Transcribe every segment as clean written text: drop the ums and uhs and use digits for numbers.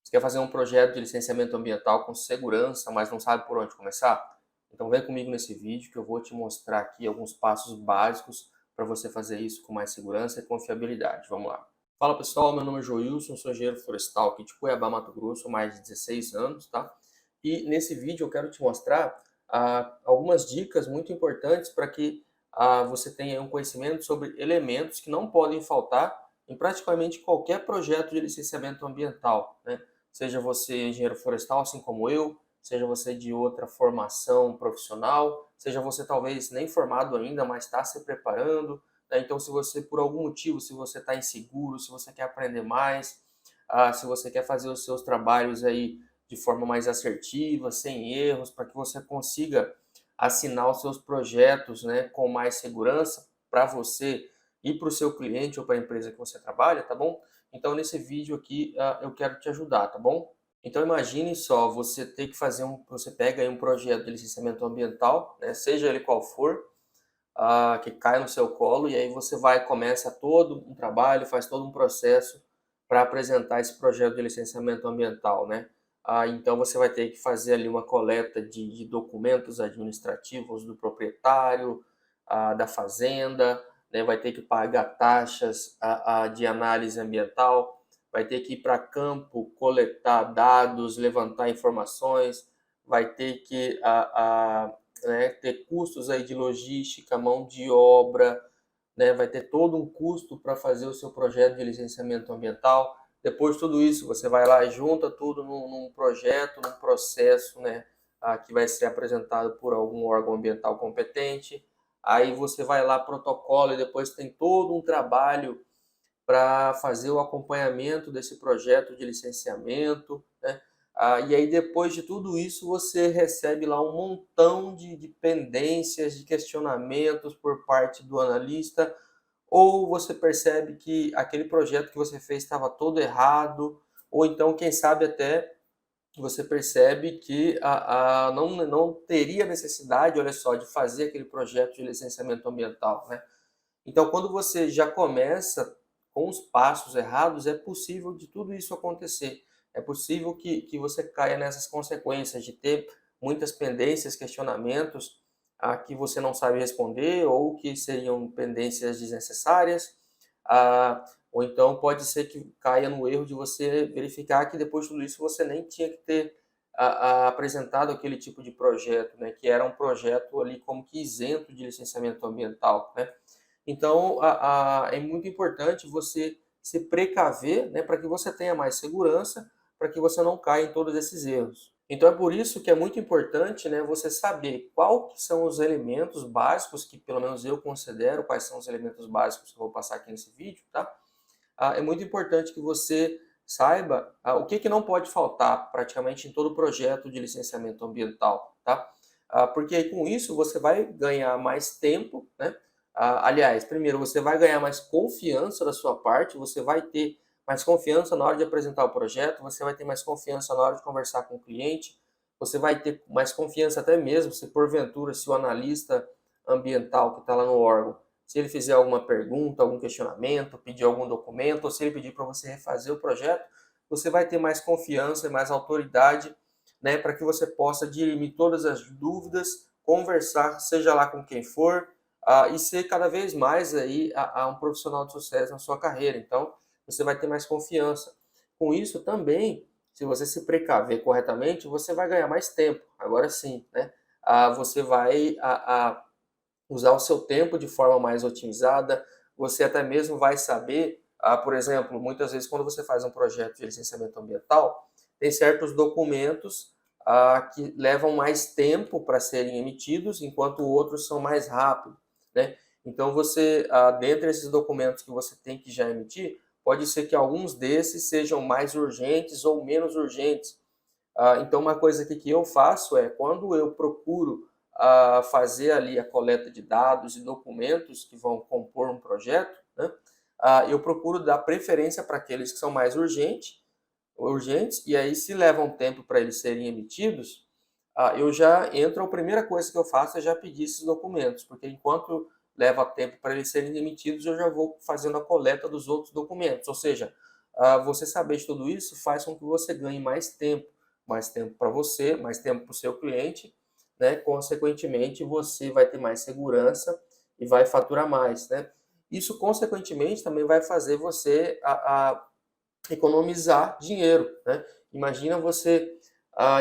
Você quer fazer um projeto de licenciamento ambiental com segurança, mas não sabe por onde começar? Então vem comigo nesse vídeo que eu vou te mostrar aqui alguns passos básicos para você fazer isso com mais segurança e confiabilidade. Vamos lá. Fala pessoal, meu nome é Joilson, sou engenheiro florestal aqui de Cuiabá, Mato Grosso, há mais de 16 anos, tá? E nesse vídeo eu quero te mostrar algumas dicas muito importantes para que você tenha um conhecimento sobre elementos que não podem faltar em praticamente qualquer projeto de licenciamento ambiental, né? Seja você engenheiro florestal, assim como eu, seja você de outra formação profissional, seja você talvez nem formado ainda, mas está se preparando, né? Então, se você, por algum motivo, se você está inseguro, se você quer aprender mais, se você quer fazer os seus trabalhos aí de forma mais assertiva, sem erros, para que você consiga assinar os seus projetos, né, com mais segurança para você e para o seu cliente ou para a empresa que você trabalha, tá bom? Então, nesse vídeo aqui, eu quero te ajudar, tá bom? Então, imagine só, você ter que fazer você pega aí um projeto de licenciamento ambiental, né, seja ele qual for, que cai no seu colo, e aí você vai, começa todo um trabalho, faz todo um processo para apresentar esse projeto de licenciamento ambiental, né? Então você vai ter que fazer ali uma coleta de documentos administrativos do proprietário, da fazenda, né? Vai ter que pagar taxas de análise ambiental, vai ter que ir para campo, coletar dados, levantar informações, vai ter que né, ter custos aí de logística, mão de obra, né, vai ter todo um custo para fazer o seu projeto de licenciamento ambiental. Depois de tudo isso, você vai lá e junta tudo num projeto, num processo, né, que vai ser apresentado por algum órgão ambiental competente. Aí você vai lá, protocola, e depois tem todo um trabalho para fazer o acompanhamento desse projeto de licenciamento, né? E aí, depois de tudo isso, você recebe lá um montão de pendências, de questionamentos por parte do analista, ou você percebe que aquele projeto que você fez estava todo errado, ou então, quem sabe, até você percebe que não teria necessidade, olha só, de fazer aquele projeto de licenciamento ambiental, né? Então, quando você já começa com os passos errados, é possível de tudo isso acontecer. É possível que você caia nessas consequências de ter muitas pendências, questionamentos que você não sabe responder ou que seriam pendências desnecessárias. Ou então pode ser que caia no erro de você verificar que depois de tudo isso você nem tinha que ter apresentado aquele tipo de projeto, né? Que era um projeto ali como que isento de licenciamento ambiental, né? Então, é muito importante você se precaver, né, para que você tenha mais segurança, para que você não caia em todos esses erros. Então, é por isso que é muito importante, né, você saber quais são os elementos básicos, que pelo menos eu considero quais são os elementos básicos que eu vou passar aqui nesse vídeo, tá? É muito importante que você saiba o que, que não pode faltar praticamente em todo projeto de licenciamento ambiental, tá? Porque aí, com isso você vai ganhar mais tempo, né? Aliás, primeiro você vai ganhar mais confiança da sua parte, você vai ter mais confiança na hora de apresentar o projeto, você vai ter mais confiança na hora de conversar com o cliente, você vai ter mais confiança até mesmo se porventura, se o analista ambiental que está lá no órgão, se ele fizer alguma pergunta, algum questionamento, pedir algum documento, ou se ele pedir para você refazer o projeto, você vai ter mais confiança e mais autoridade, né, para que você possa dirimir todas as dúvidas, conversar, seja lá com quem for, e ser cada vez mais aí um profissional de sucesso na sua carreira. Então, você vai ter mais confiança. Com isso também, se você se precaver corretamente, você vai ganhar mais tempo. Agora sim, né? Você vai usar o seu tempo de forma mais otimizada, você até mesmo vai saber, por exemplo, muitas vezes quando você faz um projeto de licenciamento ambiental, tem certos documentos que levam mais tempo para serem emitidos, enquanto outros são mais rápidos, né? Então você, dentre esses documentos que você tem que já emitir, pode ser que alguns desses sejam mais urgentes ou menos urgentes. Então, uma coisa que eu faço é, quando eu procuro fazer ali a coleta de dados e documentos que vão compor um projeto, né, eu procuro dar preferência para aqueles que são mais urgentes, e aí se levam tempo para eles serem emitidos, eu já entro, a primeira coisa que eu faço é já pedir esses documentos, porque enquanto leva tempo para eles serem emitidos, eu já vou fazendo a coleta dos outros documentos, ou seja, você saber de tudo isso faz com que você ganhe mais tempo para você, mais tempo para o seu cliente, né? Consequentemente, você vai ter mais segurança e vai faturar mais, né? Isso, consequentemente, também vai fazer você economizar dinheiro, né? Imagina você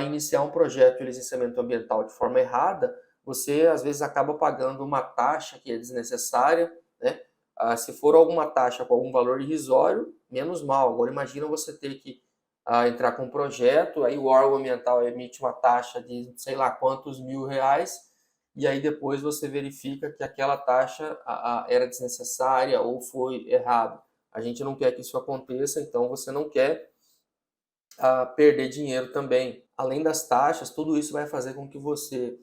iniciar um projeto de licenciamento ambiental de forma errada, você às vezes acaba pagando uma taxa que é desnecessária, né? Se for alguma taxa com algum valor irrisório, menos mal. Agora imagina você ter que entrar com um projeto, aí o órgão ambiental emite uma taxa de sei lá quantos R$ 1.000, e aí depois você verifica que aquela taxa era desnecessária ou foi errado. A gente não quer que isso aconteça, então você não quer perder dinheiro também. Além das taxas, tudo isso vai fazer com que você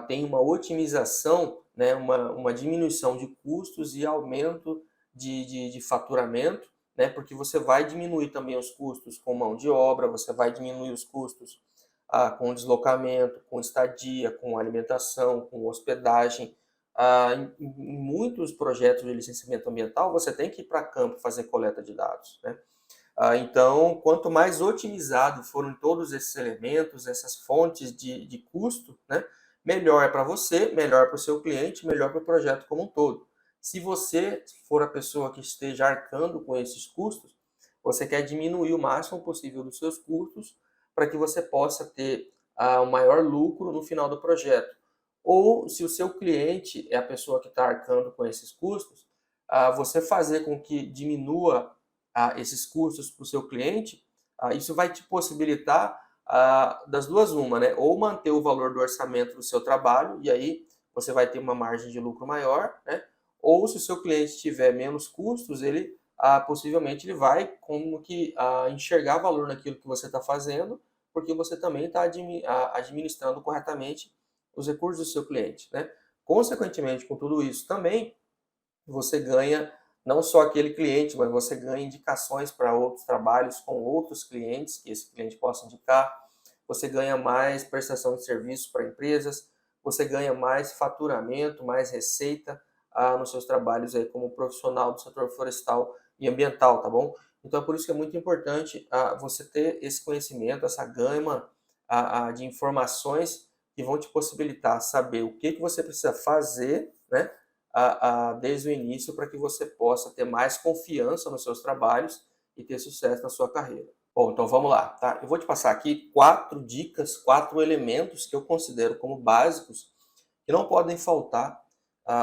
tenha uma otimização, né, uma diminuição de custos e aumento de faturamento, né, porque você vai diminuir também os custos com mão de obra, você vai diminuir os custos com deslocamento, com estadia, com alimentação, com hospedagem. Em muitos projetos de licenciamento ambiental, você tem que ir para campo fazer coleta de dados, né? Então, quanto mais otimizado forem todos esses elementos, essas fontes de custo, né, melhor é para você, melhor para o seu cliente, melhor para o projeto como um todo. Se você for a pessoa que esteja arcando com esses custos, você quer diminuir o máximo possível dos seus custos para que você possa ter o maior lucro no final do projeto. Ou, se o seu cliente é a pessoa que está arcando com esses custos, você fazer com que diminua esses custos para o seu cliente, isso vai te possibilitar das duas uma, né? Ou manter o valor do orçamento do seu trabalho, e aí você vai ter uma margem de lucro maior, né? Ou se o seu cliente tiver menos custos, ele possivelmente ele vai como que enxergar valor naquilo que você está fazendo, porque você também está administrando corretamente os recursos do seu cliente, né? Consequentemente, com tudo isso também, você ganha não só aquele cliente, mas você ganha indicações para outros trabalhos com outros clientes que esse cliente possa indicar. Você ganha mais prestação de serviços para empresas, você ganha mais faturamento, mais receita nos seus trabalhos aí como profissional do setor florestal e ambiental, tá bom? Então é por isso que é muito importante você ter esse conhecimento, essa gama de informações que vão te possibilitar saber o que você precisa fazer, né? Desde o início para que você possa ter mais confiança nos seus trabalhos e ter sucesso na sua carreira. Bom, então vamos lá, tá? Eu vou te passar aqui 4 dicas, 4 elementos que eu considero como básicos que não podem faltar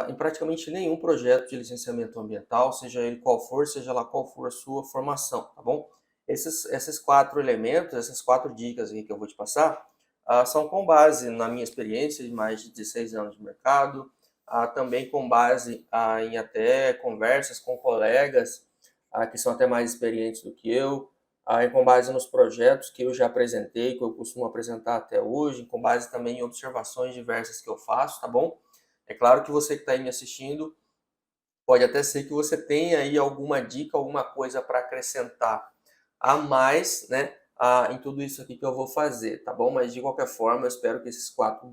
em praticamente nenhum projeto de licenciamento ambiental, seja ele qual for, seja lá qual for a sua formação, tá bom? Esses 4 elementos, essas 4 dicas aí que eu vou te passar, são com base na minha experiência de mais de 16 anos de mercado, também com base em até conversas com colegas que são até mais experientes do que eu, e com base nos projetos que eu já apresentei, que eu costumo apresentar até hoje, com base também em observações diversas que eu faço, tá bom? É claro que você que está aí me assistindo, pode até ser que você tenha aí alguma dica, alguma coisa para acrescentar a mais, né, em tudo isso aqui que eu vou fazer, tá bom? Mas de qualquer forma, eu espero que esses quatro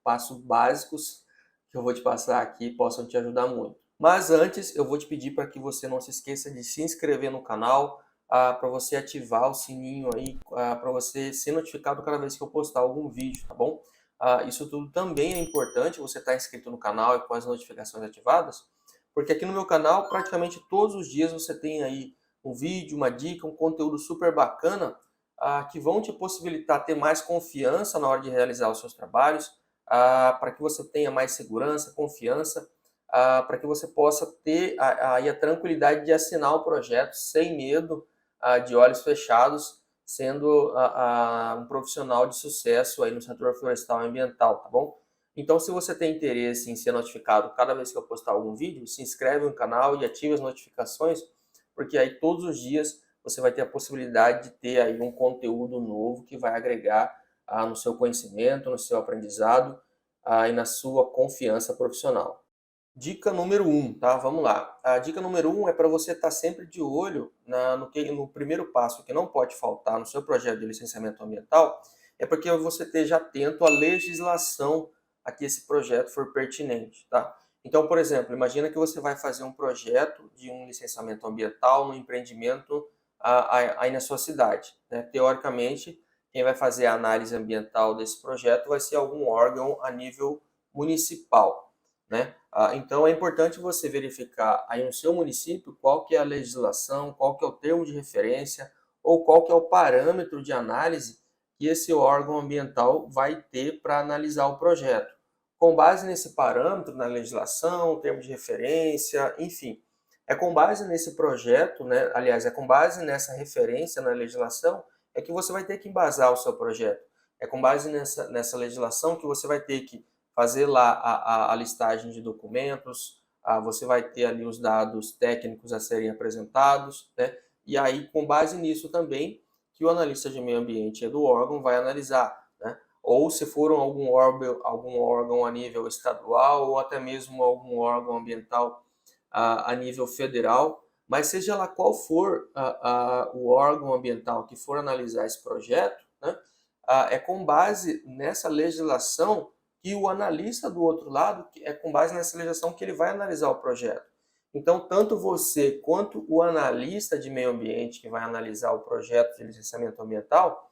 passos básicos que eu vou te passar aqui possam te ajudar muito. Mas antes, eu vou te pedir para que você não se esqueça de se inscrever no canal, para você ativar o sininho aí, para você ser notificado cada vez que eu postar algum vídeo, tá bom? Isso tudo também é importante, você estar inscrito no canal e com as notificações ativadas, porque aqui no meu canal, praticamente todos os dias você tem aí um vídeo, uma dica, um conteúdo super bacana, que vão te possibilitar ter mais confiança na hora de realizar os seus trabalhos, para que você tenha mais segurança, confiança, para que você possa ter a tranquilidade de assinar o projeto sem medo, de olhos fechados, sendo um profissional de sucesso aí no setor florestal e ambiental, tá bom? Então, se você tem interesse em ser notificado cada vez que eu postar algum vídeo, se inscreve no canal e ative as notificações, porque aí todos os dias você vai ter a possibilidade de ter aí um conteúdo novo que vai agregar no seu conhecimento, no seu aprendizado e na sua confiança profissional. Dica número 1, tá? Vamos lá. A dica número 1 é para você estar sempre de olho no primeiro passo que não pode faltar no seu projeto de licenciamento ambiental, é porque você esteja atento à legislação a que esse projeto for pertinente, tá? Então, por exemplo, imagina que você vai fazer um projeto de um licenciamento ambiental no empreendimento aí na sua cidade, né? Teoricamente, quem vai fazer a análise ambiental desse projeto vai ser algum órgão a nível municipal, né? Então, é importante você verificar aí no seu município qual que é a legislação, qual que é o termo de referência ou qual que é o parâmetro de análise que esse órgão ambiental vai ter para analisar o projeto. Com base nesse parâmetro, na legislação, termo de referência, enfim, é com base nesse projeto, né, aliás, é com base nessa referência na legislação, é que você vai ter que embasar o seu projeto. É com base nessa legislação que você vai ter que fazer lá a listagem de documentos, você vai ter ali os dados técnicos a serem apresentados, né? E aí, com base nisso também, que o analista de meio ambiente do órgão vai analisar, né? Ou se for algum órgão a nível estadual, ou até mesmo algum órgão ambiental a nível federal, mas seja lá qual for o órgão ambiental que for analisar esse projeto, né, é com base nessa legislação que o analista do outro lado, é com base nessa legislação que ele vai analisar o projeto. Então, tanto você quanto o analista de meio ambiente que vai analisar o projeto de licenciamento ambiental,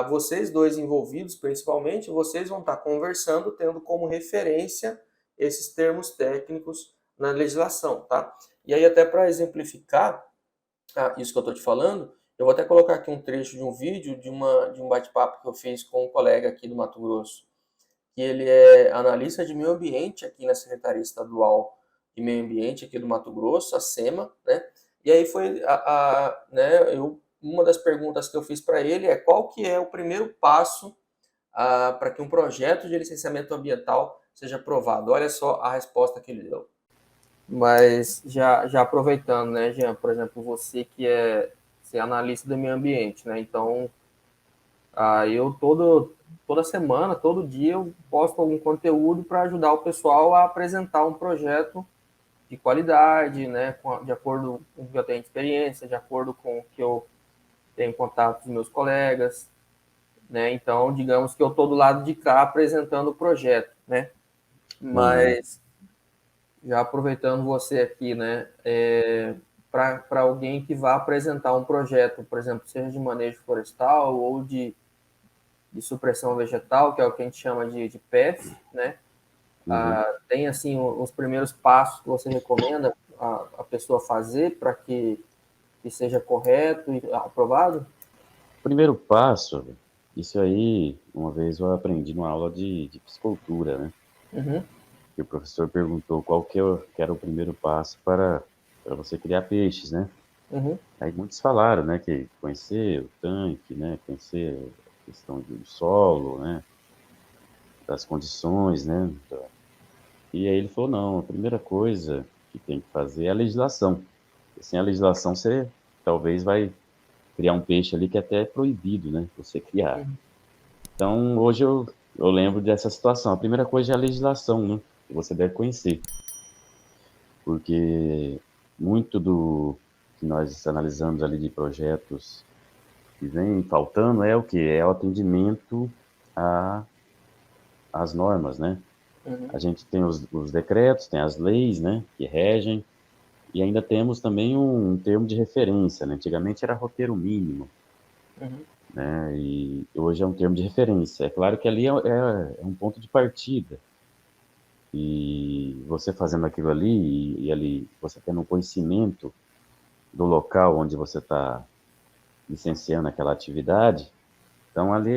vocês dois envolvidos, principalmente, vocês vão estar conversando, tendo como referência esses termos técnicos na legislação, tá? E aí, até para exemplificar isso que eu estou te falando, eu vou até colocar aqui um trecho de um vídeo de um bate-papo que eu fiz com um colega aqui do Mato Grosso, que ele é analista de meio ambiente aqui na Secretaria Estadual de Meio Ambiente aqui do Mato Grosso, a SEMA, né? E aí foi né, uma das perguntas que eu fiz para ele é qual que é o primeiro passo para que um projeto de licenciamento ambiental seja aprovado. Olha só a resposta que ele deu. Mas já aproveitando, né, Jean, por exemplo, você é analista do meio ambiente, né? Então, eu toda semana, todo dia, eu posto algum conteúdo para ajudar o pessoal a apresentar um projeto de qualidade, né, de acordo com o que eu tenho de experiência, de acordo com o que eu tenho contato com meus colegas, né? Então, digamos que eu estou do lado de cá apresentando o projeto, né? Uhum. Mas já aproveitando você aqui, né, para alguém que vá apresentar um projeto, por exemplo, seja de manejo florestal ou de supressão vegetal, que é o que a gente chama de PEF, né? Uhum. Tem assim os primeiros passos que você recomenda a pessoa fazer para que seja correto e aprovado? Primeiro passo, isso aí, uma vez eu aprendi numa aula de psicultura, né? Uhum, E o professor perguntou qual que era o primeiro passo para você criar peixes, né? uhum, Aí muitos falaram, né, que conhecer o tanque, né, conhecer a questão do solo, né, das condições, né? E aí ele falou, não, a primeira coisa que tem que fazer é a legislação. Sem a legislação, você talvez vai criar um peixe ali que até é proibido, né, você criar. uhum, Então, hoje eu lembro dessa situação. A primeira coisa é a legislação, né, que você deve conhecer, porque muito do que nós analisamos ali de projetos que vem faltando é o que? É o atendimento a- às normas, né? uhum, A gente tem os decretos, tem as leis, né, que regem, e ainda temos também um termo de referência, né? Antigamente era roteiro mínimo, uhum, né? E hoje é um termo de referência. É claro que ali é um ponto de partida. E você fazendo aquilo ali, e ali você tendo um conhecimento do local onde você está licenciando aquela atividade, então ali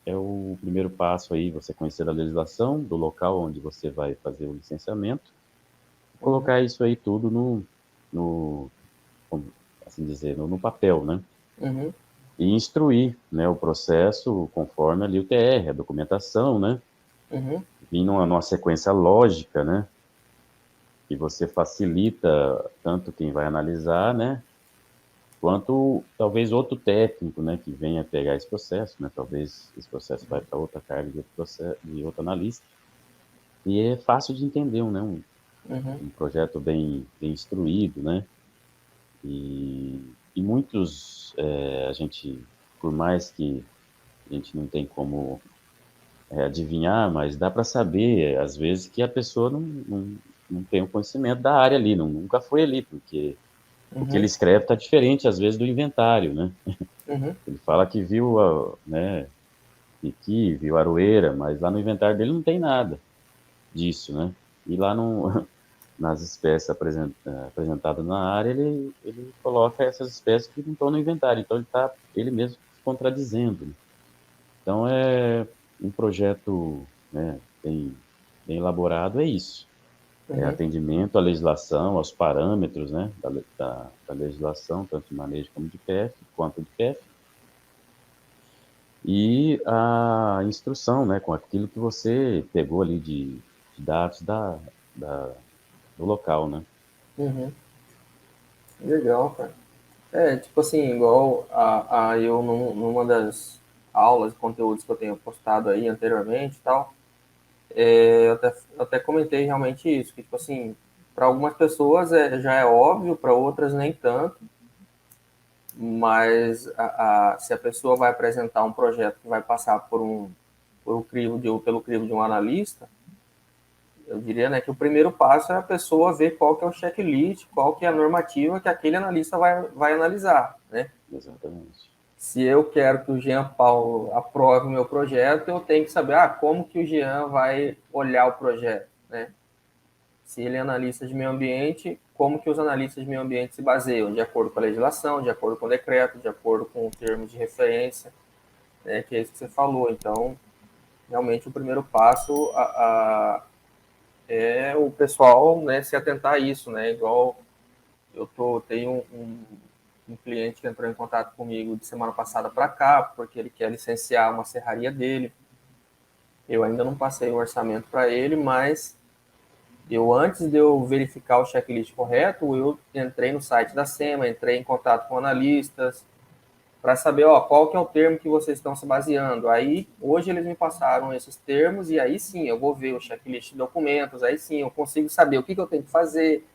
é o primeiro passo aí, você conhecer a legislação do local onde você vai fazer o licenciamento, uhum, colocar isso aí tudo no como assim dizer, no papel, né? uhum, E instruir, né, o processo conforme ali o TR, a documentação, né? uhum, Vir numa sequência lógica, né? Que você facilita tanto quem vai analisar, né? Quanto talvez outro técnico, né? Que venha pegar esse processo, né? Talvez esse processo vai para outra carga de outro, processo, de outro analista. E é fácil de entender, né? uhum, Um projeto bem instruído, né? E muitos, a gente, por mais que a gente não tem como adivinhar, mas dá para saber, às vezes, que a pessoa não tem o conhecimento da área ali, nunca foi ali, porque o que ele Uhum, escreve está diferente, às vezes, do inventário, né? uhum, Ele fala que viu, né, piqui, viu aroeira, mas lá no inventário dele não tem nada disso, né? E lá no, nas espécies apresentadas na área, ele coloca essas espécies que não estão no inventário, então ele mesmo se contradizendo, né? Então, um projeto, né, bem elaborado é isso. É uhum. atendimento à legislação, aos parâmetros, né, da legislação, tanto de manejo como de PF, quanto de PF, e a instrução, né, com aquilo que você pegou ali de dados da, do local, né? Uhum. Legal, cara. Tipo assim, igual a eu numa das aulas, conteúdos que eu tenho postado aí anteriormente e tal, eu até comentei realmente isso, que tipo assim, para algumas pessoas já é óbvio, para outras nem tanto, mas se a pessoa vai apresentar um projeto que vai passar pelo crivo de um analista, eu diria, né, que o primeiro passo é a pessoa ver qual que é o checklist, qual que é a normativa que aquele analista vai analisar, né? Exatamente. Se eu quero que o Jean Paulo aprove o meu projeto, eu tenho que saber como que o Jean vai olhar o projeto, né? Se ele é analista de meio ambiente, como que os analistas de meio ambiente se baseiam? De acordo com a legislação, de acordo com o decreto, de acordo com termos de referência, né? Que é isso que você falou. Então, realmente, o primeiro passo é o pessoal, né, se atentar a isso, né? Igual tenho um cliente que entrou em contato comigo de semana passada para cá, porque ele quer licenciar uma serraria dele. Eu ainda não passei o orçamento para ele, mas antes de eu verificar o checklist correto, eu entrei no site da SEMA, entrei em contato com analistas, para saber, qual que é o termo que vocês estão se baseando. Aí, hoje eles me passaram esses termos, e aí sim, eu vou ver o checklist de documentos, aí sim, eu consigo saber o que eu tenho que fazer.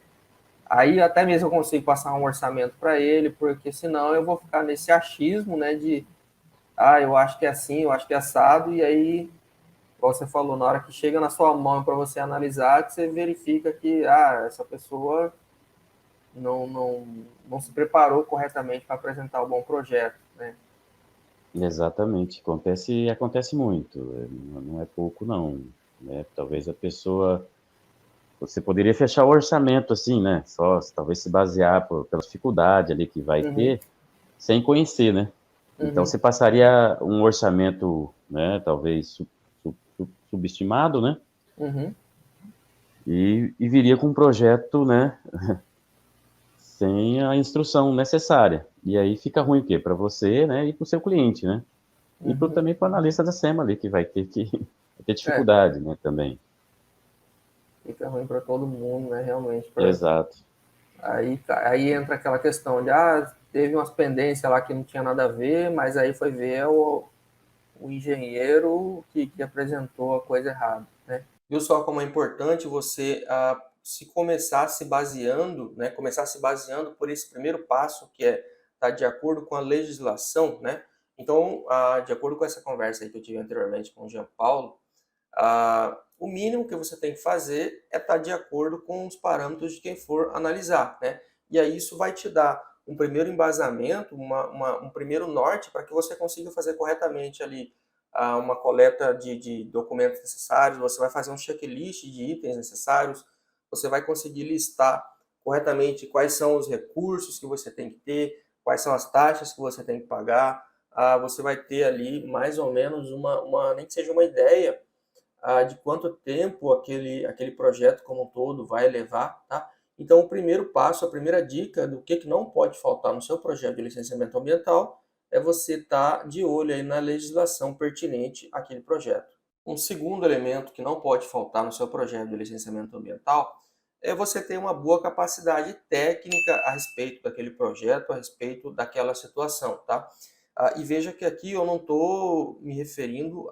Aí até mesmo eu consigo passar um orçamento para ele, porque senão eu vou ficar nesse achismo, né, eu acho que é assim, eu acho que é assado, e aí, como você falou, na hora que chega na sua mão para você analisar, que você verifica que, essa pessoa não se preparou corretamente para apresentar um bom projeto, né? Exatamente. Acontece muito. Não é pouco, não. Né? Talvez a pessoa. Você poderia fechar o orçamento assim, né? Só talvez se basear pela dificuldade ali que vai Uhum, ter, sem conhecer, né? Então uhum, você passaria um orçamento, né? Talvez subestimado, né? uhum, E viria com um projeto, né? Sem a instrução necessária. E aí fica ruim o quê? Para você, né? E para o seu cliente, né? E uhum. também para o analista da SEMA ali, que vai ter vai ter É, dificuldade, né? Também. fica ruim para todo mundo, né? Realmente. Exato. Aí entra aquela questão de, teve umas pendências lá que não tinha nada a ver, mas aí foi ver o engenheiro que apresentou a coisa errada, né? Viu só como é importante você se começar se baseando, né? Começar se baseando por esse primeiro passo que é estar de acordo com a legislação, né? Então, de acordo com essa conversa aí que eu tive anteriormente com o Jean Paulo, o mínimo que você tem que fazer é estar de acordo com os parâmetros de quem for analisar, né? E aí isso vai te dar um primeiro embasamento, um primeiro norte para que você consiga fazer corretamente ali uma coleta de documentos necessários, você vai fazer um checklist de itens necessários, você vai conseguir listar corretamente quais são os recursos que você tem que ter, quais são as taxas que você tem que pagar, você vai ter ali mais ou menos nem que seja uma ideia de quanto tempo aquele projeto como um todo vai levar, tá? Então, o primeiro passo, a primeira dica do que não pode faltar no seu projeto de licenciamento ambiental é você estar de olho aí na legislação pertinente àquele projeto. Um segundo elemento que não pode faltar no seu projeto de licenciamento ambiental é você ter uma boa capacidade técnica a respeito daquele projeto, a respeito daquela situação, tá? E veja que aqui eu não estou me referindo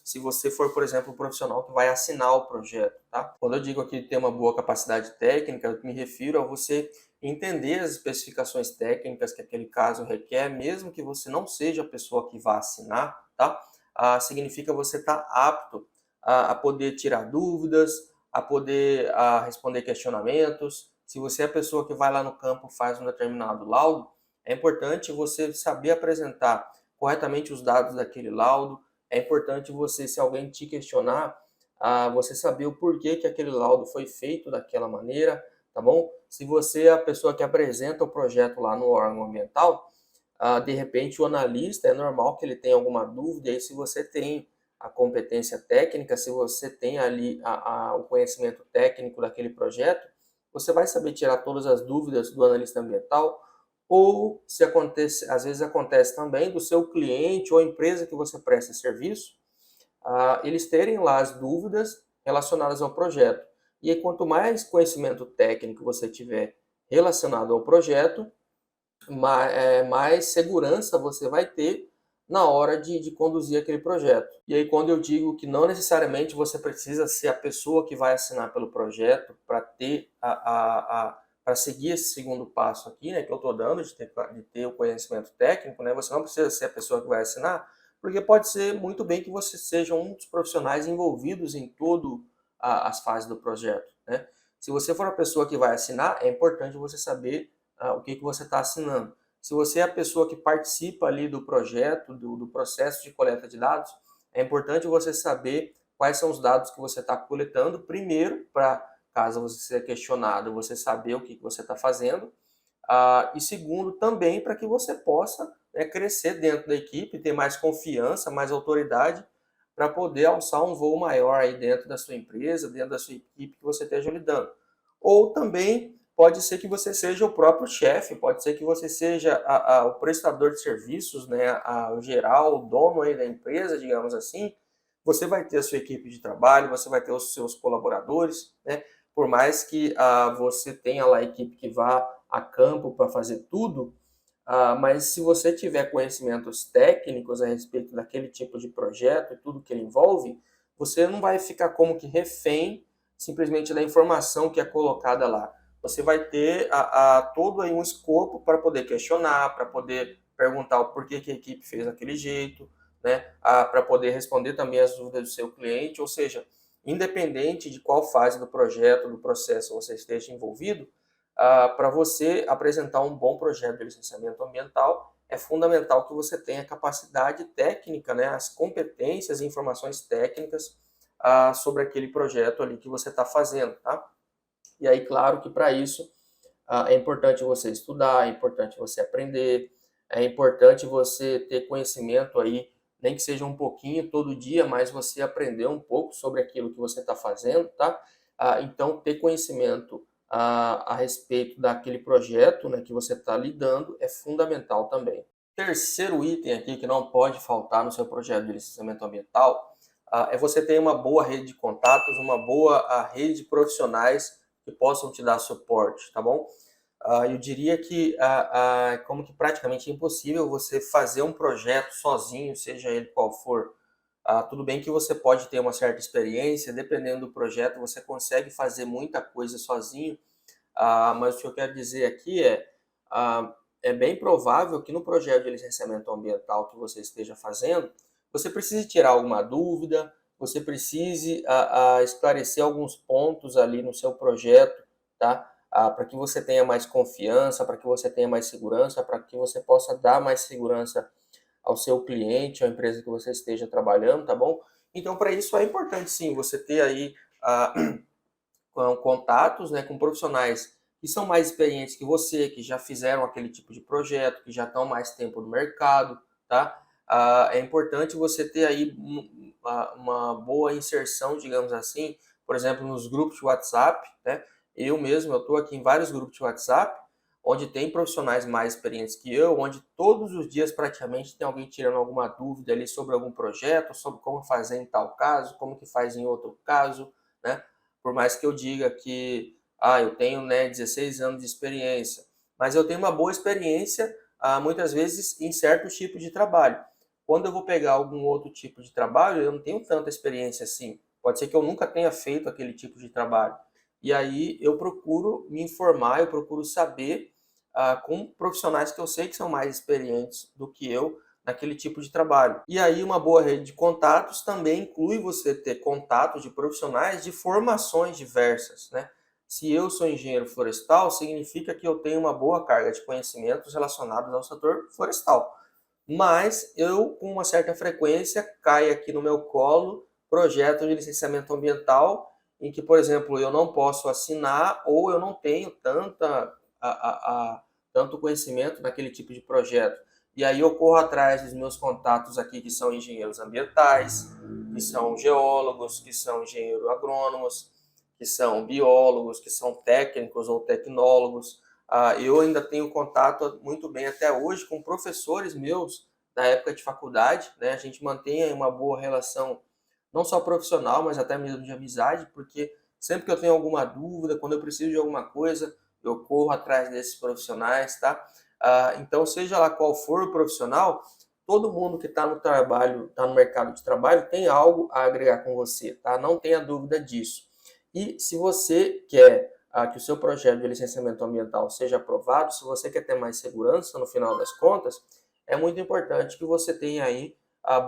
se você for, por exemplo, um profissional que vai assinar o projeto, tá? Quando eu digo aqui ter uma boa capacidade técnica, eu me refiro a você entender as especificações técnicas que aquele caso requer, mesmo que você não seja a pessoa que vá assinar, tá? significa você estar apto a poder tirar dúvidas, a poder responder questionamentos. Se você é a pessoa que vai lá no campo e faz um determinado laudo, é importante você saber apresentar corretamente os dados daquele laudo. É importante você, se alguém te questionar, você saber o porquê que aquele laudo foi feito daquela maneira, tá bom? Se você é a pessoa que apresenta o projeto lá no órgão ambiental, de repente o analista, é normal que ele tenha alguma dúvida, e aí se você tem a competência técnica, se você tem ali o conhecimento técnico daquele projeto, você vai saber tirar todas as dúvidas do analista ambiental, ou se acontece, às vezes acontece também do seu cliente ou empresa que você presta serviço, eles terem lá as dúvidas relacionadas ao projeto. E aí, quanto mais conhecimento técnico você tiver relacionado ao projeto, mais segurança você vai ter na hora de conduzir aquele projeto. E aí, quando eu digo que não necessariamente você precisa ser a pessoa que vai assinar pelo projeto para ter para seguir esse segundo passo aqui, né, que eu estou dando, de ter o conhecimento técnico, né, você não precisa ser a pessoa que vai assinar, porque pode ser muito bem que você seja um dos profissionais envolvidos em todo as fases do projeto, né? Se você for a pessoa que vai assinar, é importante você saber o que você está assinando. Se você é a pessoa que participa ali do projeto, do processo de coleta de dados, é importante você saber quais são os dados que você está coletando, primeiro, para, caso você seja questionado, você saber o que você está fazendo, e segundo, também para que você possa, né, crescer dentro da equipe, ter mais confiança, mais autoridade, para poder alçar um voo maior aí dentro da sua empresa, dentro da sua equipe que você esteja lidando. Ou também pode ser que você seja o próprio chefe, pode ser que você seja o prestador de serviços, né, o geral, o dono aí da empresa, digamos assim. Você vai ter a sua equipe de trabalho, você vai ter os seus colaboradores, né? Por mais que você tenha lá a equipe que vá a campo para fazer tudo, mas se você tiver conhecimentos técnicos a respeito daquele tipo de projeto e tudo que ele envolve, você não vai ficar como que refém simplesmente da informação que é colocada lá. Você vai ter todo aí um escopo para poder questionar, para poder perguntar o porquê que a equipe fez daquele jeito, né? Para poder responder também as dúvidas do seu cliente, ou seja, independente de qual fase do projeto, do processo você esteja envolvido, para você apresentar um bom projeto de licenciamento ambiental, é fundamental que você tenha capacidade técnica, né, as competências e informações técnicas sobre aquele projeto ali que você está fazendo, tá? E aí, claro que para isso é importante você estudar, é importante você aprender, é importante você ter conhecimento aí, nem que seja um pouquinho todo dia, mas você aprender um pouco sobre aquilo que você está fazendo, tá? Então, ter conhecimento a respeito daquele projeto, né, que você está lidando é fundamental também. Terceiro item aqui que não pode faltar no seu projeto de licenciamento ambiental é você ter uma boa rede de contatos, uma boa rede de profissionais que possam te dar suporte, tá bom? Eu diria que como que praticamente é impossível você fazer um projeto sozinho, seja ele qual for. Tudo bem que você pode ter uma certa experiência, dependendo do projeto, você consegue fazer muita coisa sozinho, mas o que eu quero dizer aqui é bem provável que no projeto de licenciamento ambiental que você esteja fazendo, você precise tirar alguma dúvida, você precise esclarecer alguns pontos ali no seu projeto, tá? Para que você tenha mais confiança, para que você tenha mais segurança, para que você possa dar mais segurança ao seu cliente, à empresa que você esteja trabalhando, tá bom? Então, para isso é importante sim você ter aí contatos, né, com profissionais que são mais experientes que você, que já fizeram aquele tipo de projeto, que já estão mais tempo no mercado, tá? É importante você ter aí uma boa inserção, digamos assim, por exemplo, nos grupos de WhatsApp, né? Eu mesmo, eu estou aqui em vários grupos de WhatsApp, onde tem profissionais mais experientes que eu, onde todos os dias praticamente tem alguém tirando alguma dúvida ali sobre algum projeto, sobre como fazer em tal caso, como que faz em outro caso, né? Por mais que eu diga que eu tenho, né, 16 anos de experiência, mas eu tenho uma boa experiência muitas vezes em certos tipos de trabalho. Quando eu vou pegar algum outro tipo de trabalho, eu não tenho tanta experiência assim. Pode ser que eu nunca tenha feito aquele tipo de trabalho. E aí eu procuro me informar, eu procuro saber com profissionais que eu sei que são mais experientes do que eu, naquele tipo de trabalho. E aí uma boa rede de contatos também inclui você ter contatos de profissionais de formações diversas, né? Se eu sou engenheiro florestal, significa que eu tenho uma boa carga de conhecimentos relacionados ao setor florestal. Mas eu, com uma certa frequência, cai aqui no meu colo projeto de licenciamento ambiental em que, por exemplo, eu não posso assinar ou eu não tenho tanto conhecimento naquele tipo de projeto. E aí eu corro atrás dos meus contatos aqui, que são engenheiros ambientais, que são geólogos, que são engenheiros agrônomos, que são biólogos, que são técnicos ou tecnólogos. Eu ainda tenho contato muito bem até hoje com professores meus da época de faculdade, né? A gente mantém aí uma boa relação, não só profissional, mas até mesmo de amizade, porque sempre que eu tenho alguma dúvida, quando eu preciso de alguma coisa, eu corro atrás desses profissionais, tá? Então, seja lá qual for o profissional, todo mundo que está no trabalho, está no mercado de trabalho, tem algo a agregar com você, tá? Não tenha dúvida disso. E se você quer que o seu projeto de licenciamento ambiental seja aprovado, se você quer ter mais segurança no final das contas, é muito importante que você tenha aí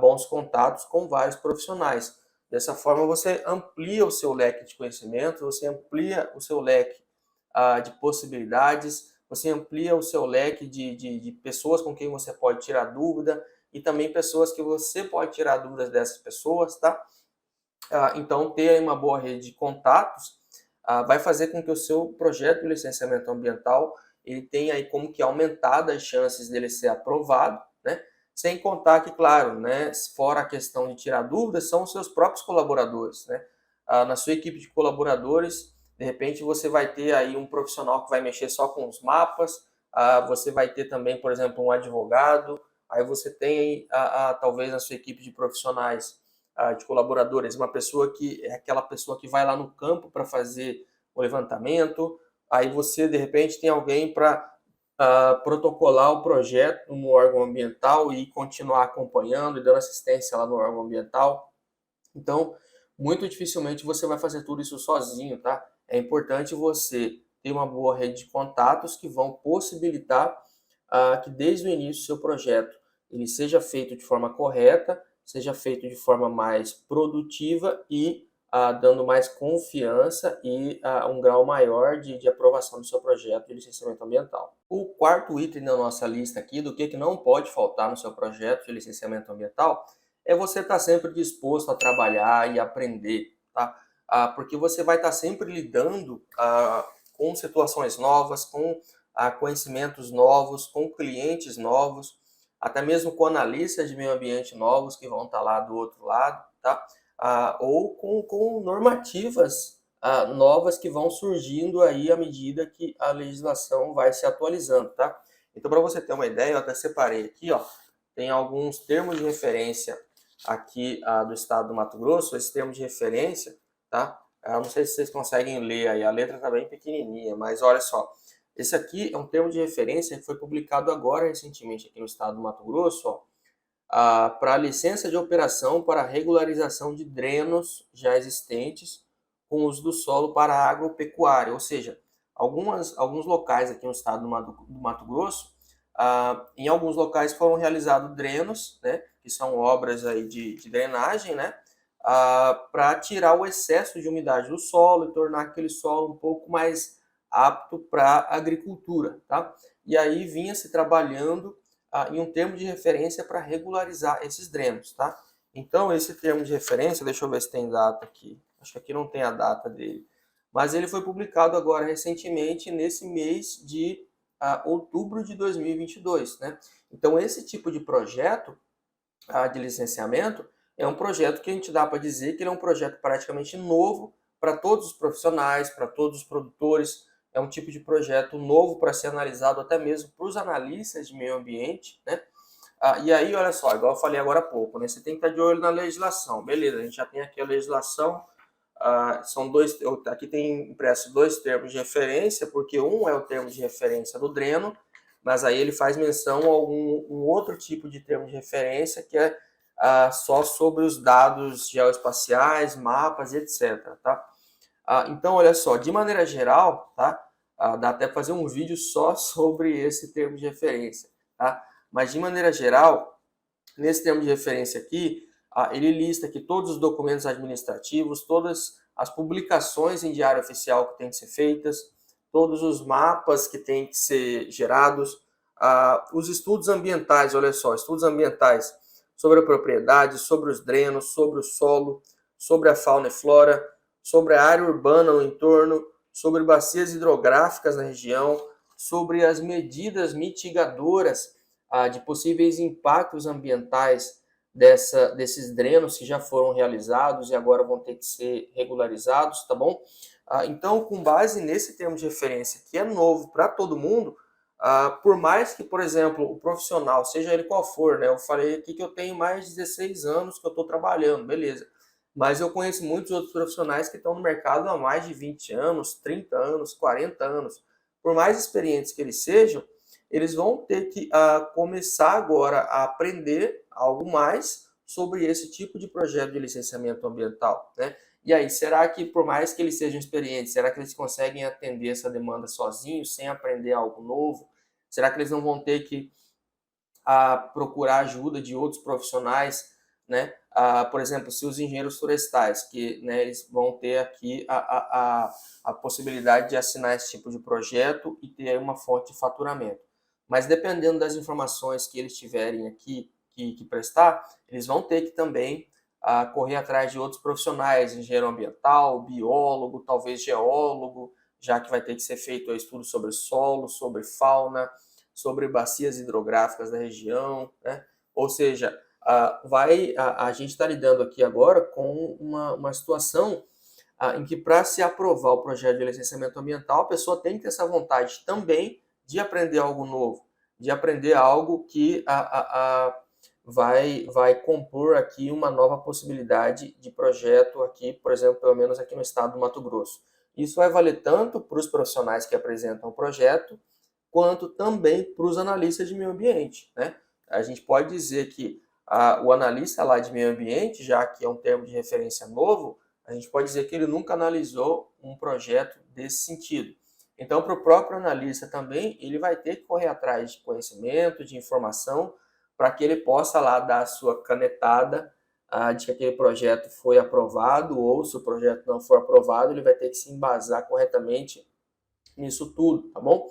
bons contatos com vários profissionais. Dessa forma, você amplia o seu leque de conhecimento, você amplia o seu leque de possibilidades, você amplia o seu leque de pessoas com quem você pode tirar dúvida e também pessoas que você pode tirar dúvidas dessas pessoas, tá? Então, ter aí uma boa rede de contatos vai fazer com que o seu projeto de licenciamento ambiental ele tenha aí como que aumentado as chances dele ser aprovado, né? Sem contar que, claro, né, fora a questão de tirar dúvidas, são os seus próprios colaboradores, né? Na sua equipe de colaboradores, de repente você vai ter aí um profissional que vai mexer só com os mapas, você vai ter também, por exemplo, um advogado, aí você tem talvez na sua equipe de profissionais, de colaboradores, uma pessoa que é aquela pessoa que vai lá no campo para fazer o levantamento, aí você de repente tem alguém para protocolar o projeto no órgão ambiental e continuar acompanhando e dando assistência lá no órgão ambiental. Então, muito dificilmente você vai fazer tudo isso sozinho, tá? É importante você ter uma boa rede de contatos que vão possibilitar que desde o início o seu projeto ele seja feito de forma correta, seja feito de forma mais produtiva e dando mais confiança e um grau maior de aprovação do seu projeto de licenciamento ambiental. O quarto item da nossa lista aqui do que não pode faltar no seu projeto de licenciamento ambiental é você estar sempre disposto a trabalhar e aprender, tá? Porque você vai estar sempre lidando com situações novas, com conhecimentos novos, com clientes novos, até mesmo com analistas de meio ambiente novos que vão estar lá do outro lado, tá? Ou com normativas novas que vão surgindo aí à medida que a legislação vai se atualizando, tá? Então, para você ter uma ideia, eu até separei aqui, ó, tem alguns termos de referência aqui do estado do Mato Grosso, esse termo de referência, tá? Eu não sei se vocês conseguem ler aí, a letra está bem pequenininha, mas olha só, esse aqui é um termo de referência que foi publicado agora recentemente aqui no estado do Mato Grosso, para a licença de operação para regularização de drenos já existentes com uso do solo para agropecuária, ou seja, alguns locais aqui no estado do Mato Grosso, em alguns locais foram realizados drenos, né, que são obras aí de drenagem, né, para tirar o excesso de umidade do solo e tornar aquele solo um pouco mais apto para agricultura, tá? E aí vinha se trabalhando em um termo de referência para regularizar esses drenos, tá? Então, esse termo de referência, deixa eu ver se tem data aqui, acho que aqui não tem a data dele, mas ele foi publicado agora recentemente, nesse mês de outubro de 2022, né? Então, esse tipo de projeto de licenciamento é um projeto que a gente dá para dizer que ele é um projeto praticamente novo para todos os profissionais, para todos os produtores, é um tipo de projeto novo para ser analisado até mesmo para os analistas de meio ambiente, né? E aí, olha só, igual eu falei agora há pouco, né? Você tem que estar de olho na legislação. Beleza, a gente já tem aqui a legislação, são dois, aqui tem impresso dois termos de referência, porque um é o termo de referência do dreno, mas aí ele faz menção a um outro tipo de termo de referência que é só sobre os dados geoespaciais, mapas e etc, tá? Então, olha só, de maneira geral, tá? Dá até para fazer um vídeo só sobre esse termo de referência, tá? Mas de maneira geral, Nesse termo de referência aqui, ele lista aqui todos os documentos administrativos, todas as publicações em diário oficial que têm que ser feitas, todos os mapas que têm que ser gerados, os estudos ambientais, olha só, estudos ambientais sobre a propriedade, sobre os drenos, sobre o solo, sobre a fauna e flora, sobre a área urbana no entorno, sobre bacias hidrográficas na região, sobre as medidas mitigadoras de possíveis impactos ambientais desses drenos que já foram realizados e agora vão ter que ser regularizados, tá bom? Então, com base nesse termo de referência, que é novo para todo mundo, por mais que, por exemplo, o profissional, seja ele qual for, né? Eu falei aqui que eu tenho mais de 16 anos que eu estou trabalhando, beleza. Mas eu conheço muitos outros profissionais que estão no mercado há mais de 20 anos, 30 anos, 40 anos. Por mais experientes que eles sejam, eles vão ter que começar agora a aprender algo mais sobre esse tipo de projeto de licenciamento ambiental, né? E aí, será que por mais que eles sejam experientes, será que eles conseguem atender essa demanda sozinhos, sem aprender algo novo? Será que eles não vão ter que procurar ajuda de outros profissionais, né? Por exemplo, se os engenheiros florestais, que, né, eles vão ter aqui a possibilidade de assinar esse tipo de projeto e ter aí uma fonte de faturamento. Mas dependendo das informações que eles tiverem aqui que prestar, eles vão ter que também correr atrás de outros profissionais, engenheiro ambiental, biólogo, talvez geólogo, já que vai ter que ser feito um estudo sobre solo, sobre fauna, sobre bacias hidrográficas da região, né? Ou seja, a gente está lidando aqui agora com uma situação em que, para se aprovar o projeto de licenciamento ambiental, a pessoa tem que ter essa vontade também de aprender algo novo, de aprender algo que vai compor aqui uma nova possibilidade de projeto aqui, por exemplo, pelo menos aqui no estado do Mato Grosso. Isso vai valer tanto para os profissionais que apresentam o projeto, quanto também para os analistas de meio ambiente, né? A gente pode dizer que o analista lá de meio ambiente, já que é um termo de referência novo, a gente pode dizer que ele nunca analisou um projeto desse sentido. Então, para o próprio analista também, ele vai ter que correr atrás de conhecimento, de informação, para que ele possa lá dar a sua canetada de que aquele projeto foi aprovado, ou se o projeto não for aprovado, ele vai ter que se embasar corretamente nisso tudo, tá bom?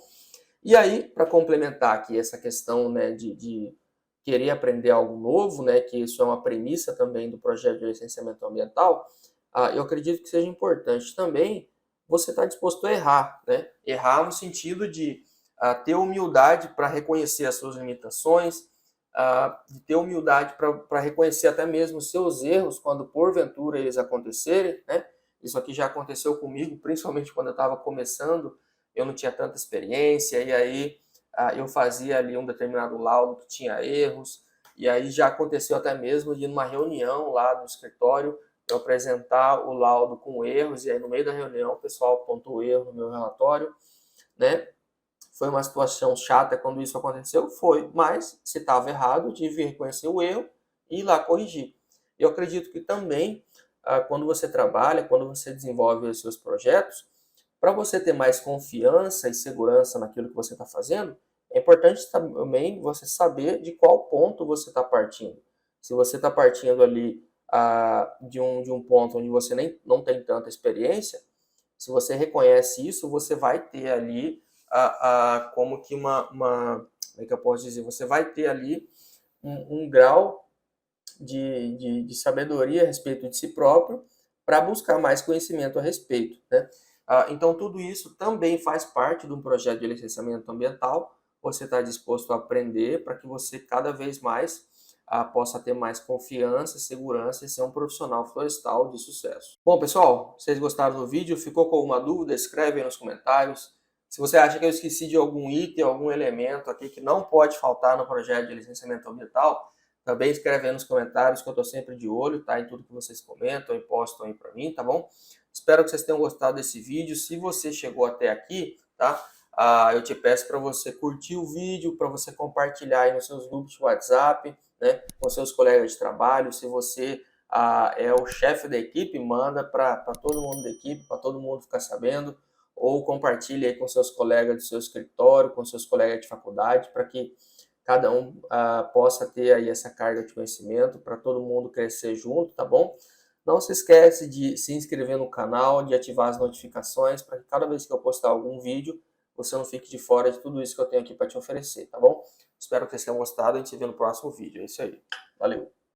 E aí, para complementar aqui essa questão, né, de querer aprender algo novo, né, que isso é uma premissa também do projeto de licenciamento ambiental, eu acredito que seja importante também você estar disposto a errar, né? Errar no sentido de ter humildade para reconhecer as suas limitações, de ter humildade para reconhecer até mesmo os seus erros quando porventura eles acontecerem, né? Isso aqui já aconteceu comigo, principalmente quando eu estava começando, eu não tinha tanta experiência, e aí eu fazia ali um determinado laudo que tinha erros, e aí já aconteceu até mesmo de numa reunião lá no escritório, eu apresentar o laudo com erros, e aí no meio da reunião o pessoal apontou erro no meu relatório, né? Foi uma situação chata quando isso aconteceu? Foi, mas se estava errado, eu tive que reconhecer o erro e ir lá corrigir. Eu acredito que também, quando você trabalha, quando você desenvolve os seus projetos, para você ter mais confiança e segurança naquilo que você está fazendo, é importante também você saber de qual ponto você está partindo. Se você está partindo ali de um ponto onde você não tem tanta experiência, se você reconhece isso, você vai ter ali como que como é que eu posso dizer? Você vai ter ali um grau de sabedoria a respeito de si próprio para buscar mais conhecimento a respeito, né? Então, tudo isso também faz parte de um projeto de licenciamento ambiental. Você está disposto a aprender para que você cada vez mais possa ter mais confiança, segurança e ser um profissional florestal de sucesso. Bom, pessoal, vocês gostaram do vídeo? Ficou com alguma dúvida? Escreve aí nos comentários. Se você acha que eu esqueci de algum item, algum elemento aqui que não pode faltar no projeto de licenciamento ambiental, também escreve aí nos comentários, que eu estou sempre de olho, tá? Em tudo que vocês comentam e postam aí para mim, tá bom? Espero que vocês tenham gostado desse vídeo. Se você chegou até aqui, tá? Eu te peço para você curtir o vídeo, para você compartilhar aí nos seus grupos de WhatsApp, né? Com seus colegas de trabalho. Se você é o chefe da equipe, manda para todo mundo da equipe, para todo mundo ficar sabendo. Ou compartilhe aí com seus colegas do seu escritório, com seus colegas de faculdade, para que cada um possa ter aí essa carga de conhecimento para todo mundo crescer junto, tá bom? Não se esquece de se inscrever no canal, de ativar as notificações para que cada vez que eu postar algum vídeo, você não fique de fora de tudo isso que eu tenho aqui para te oferecer, tá bom? Espero que vocês tenham gostado, a gente se vê no próximo vídeo. É isso aí. Valeu!